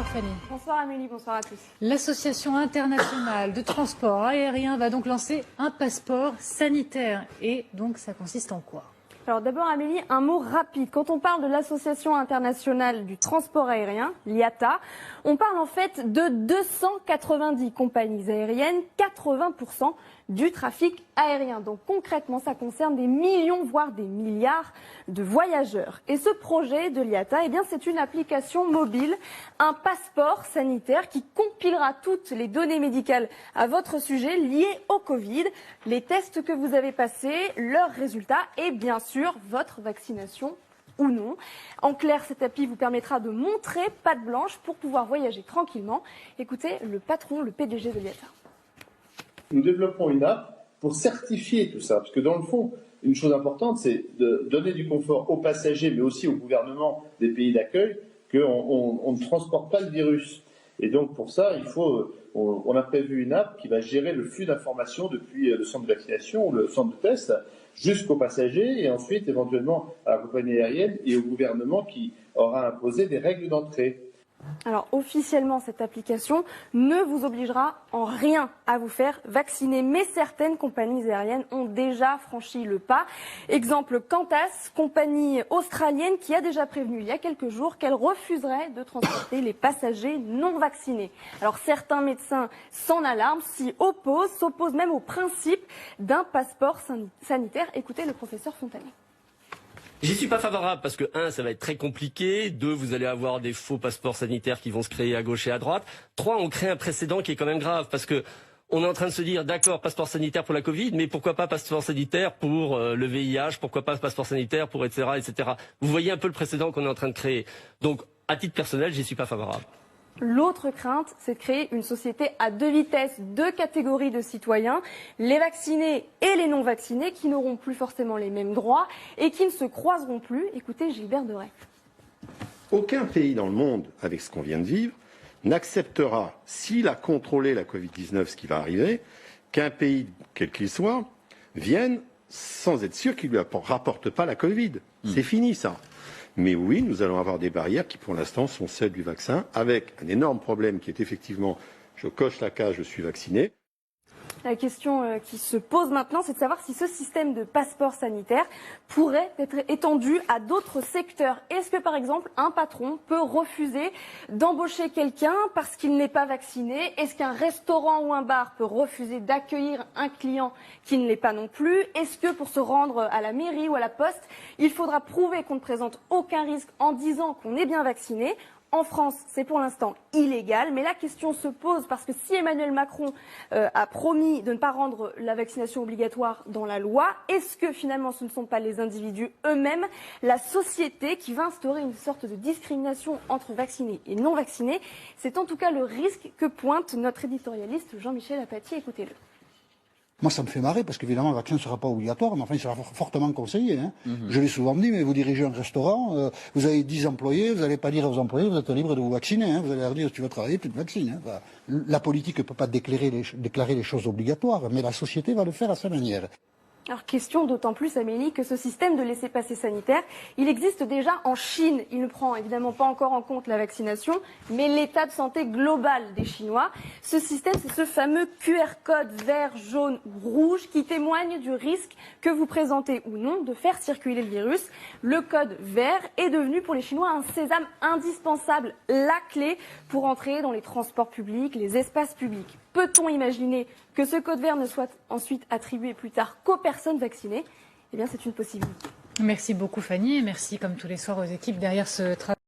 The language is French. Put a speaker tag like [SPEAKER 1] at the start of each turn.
[SPEAKER 1] Bonsoir Fanny.
[SPEAKER 2] Bonsoir Amélie, bonsoir à tous.
[SPEAKER 1] L'Association internationale de transport aérien va donc lancer un passeport sanitaire. Et donc ça consiste en quoi?
[SPEAKER 2] Alors d'abord Amélie, un mot rapide. Quand on parle de l'Association internationale du transport aérien, l'IATA, on parle en fait de 290 compagnies aériennes, 80% du trafic aérien. Donc concrètement, ça concerne des millions, voire des milliards de voyageurs. Et ce projet de l'IATA, eh bien, c'est une application mobile, un passeport sanitaire qui compilera toutes les données médicales à votre sujet liées au Covid, les tests que vous avez passés, leurs résultats et bien sûr votre vaccination ou non. En clair, cette appli vous permettra de montrer patte blanche pour pouvoir voyager tranquillement. Écoutez le patron, le PDG de l'IATA.
[SPEAKER 3] Nous développons une app pour certifier tout ça, parce que dans le fond, une chose importante, c'est de donner du confort aux passagers, mais aussi au gouvernement des pays d'accueil, qu'on ne transporte pas le virus. Et donc pour ça, on a prévu une app qui va gérer le flux d'informations depuis le centre de vaccination ou le centre de test jusqu'aux passagers et ensuite éventuellement à la compagnie aérienne et au gouvernement qui aura imposé des règles d'entrée.
[SPEAKER 2] Alors officiellement, cette application ne vous obligera en rien à vous faire vacciner, mais certaines compagnies aériennes ont déjà franchi le pas. Exemple Qantas, compagnie australienne qui a déjà prévenu il y a quelques jours qu'elle refuserait de transporter les passagers non vaccinés. Alors certains médecins s'en alarment, s'y opposent, s'opposent même au principe d'un passeport sanitaire. Écoutez le professeur Fontanier.
[SPEAKER 4] J'y suis pas favorable parce que, 1, ça va être très compliqué. 2, vous allez avoir des faux passeports sanitaires qui vont se créer à gauche et à droite. 3, on crée un précédent qui est quand même grave parce que on est en train de se dire, d'accord, passeport sanitaire pour la Covid, mais pourquoi pas passeport sanitaire pour le VIH, pourquoi pas passeport sanitaire pour etc., etc. Vous voyez un peu le précédent qu'on est en train de créer. Donc, à titre personnel, j'y suis pas favorable.
[SPEAKER 2] L'autre crainte, c'est de créer une société à deux vitesses, deux catégories de citoyens, les vaccinés et les non vaccinés, qui n'auront plus forcément les mêmes droits et qui ne se croiseront plus. Écoutez Gilbert Deray.
[SPEAKER 5] Aucun pays dans le monde, avec ce qu'on vient de vivre, n'acceptera, s'il a contrôlé la Covid-19, ce qui va arriver, qu'un pays, quel qu'il soit, vienne sans être sûr qu'il ne lui rapporte pas la Covid. C'est fini ça. Mais oui, nous allons avoir des barrières qui, pour l'instant, sont celles du vaccin, avec un énorme problème qui est effectivement, je coche la case, je suis vacciné.
[SPEAKER 2] La question qui se pose maintenant, c'est de savoir si ce système de passeport sanitaire pourrait être étendu à d'autres secteurs. Est-ce que, par exemple, un patron peut refuser d'embaucher quelqu'un parce qu'il n'est pas vacciné? Est-ce qu'un restaurant ou un bar peut refuser d'accueillir un client qui ne l'est pas non plus? Est-ce que, pour se rendre à la mairie ou à la poste, il faudra prouver qu'on ne présente aucun risque en disant qu'on est bien vacciné? En France, c'est pour l'instant illégal, mais la question se pose parce que si Emmanuel Macron a promis de ne pas rendre la vaccination obligatoire dans la loi, est-ce que finalement ce ne sont pas les individus eux-mêmes, la société qui va instaurer une sorte de discrimination entre vaccinés et non vaccinés? C'est en tout cas le risque que pointe notre éditorialiste Jean-Michel Apathy. Écoutez-le.
[SPEAKER 6] Moi, ça me fait marrer parce qu'évidemment, le vaccin ne sera pas obligatoire, mais enfin, il sera fortement conseillé. Je l'ai souvent dit, mais vous dirigez un restaurant, vous avez 10 employés, vous n'allez pas dire aux employés, vous êtes libre de vous vacciner. Vous allez leur dire, si tu veux travailler, tu te vaccines. Enfin, la politique ne peut pas déclarer les choses obligatoires, mais la société va le faire à sa manière.
[SPEAKER 2] Alors question d'autant plus Amélie que ce système de laissez-passer sanitaire, il existe déjà en Chine. Il ne prend évidemment pas encore en compte la vaccination, mais l'état de santé global des Chinois. Ce système, c'est ce fameux QR code vert, jaune ou rouge qui témoigne du risque que vous présentez ou non de faire circuler le virus. Le code vert est devenu pour les Chinois un sésame indispensable, la clé pour entrer dans les transports publics, les espaces publics. Peut-on imaginer que ce code vert ne soit ensuite attribué plus tard qu'aux personnes vaccinées? Eh bien, c'est une possibilité.
[SPEAKER 1] Merci beaucoup Fanny et merci comme tous les soirs aux équipes derrière ce travail.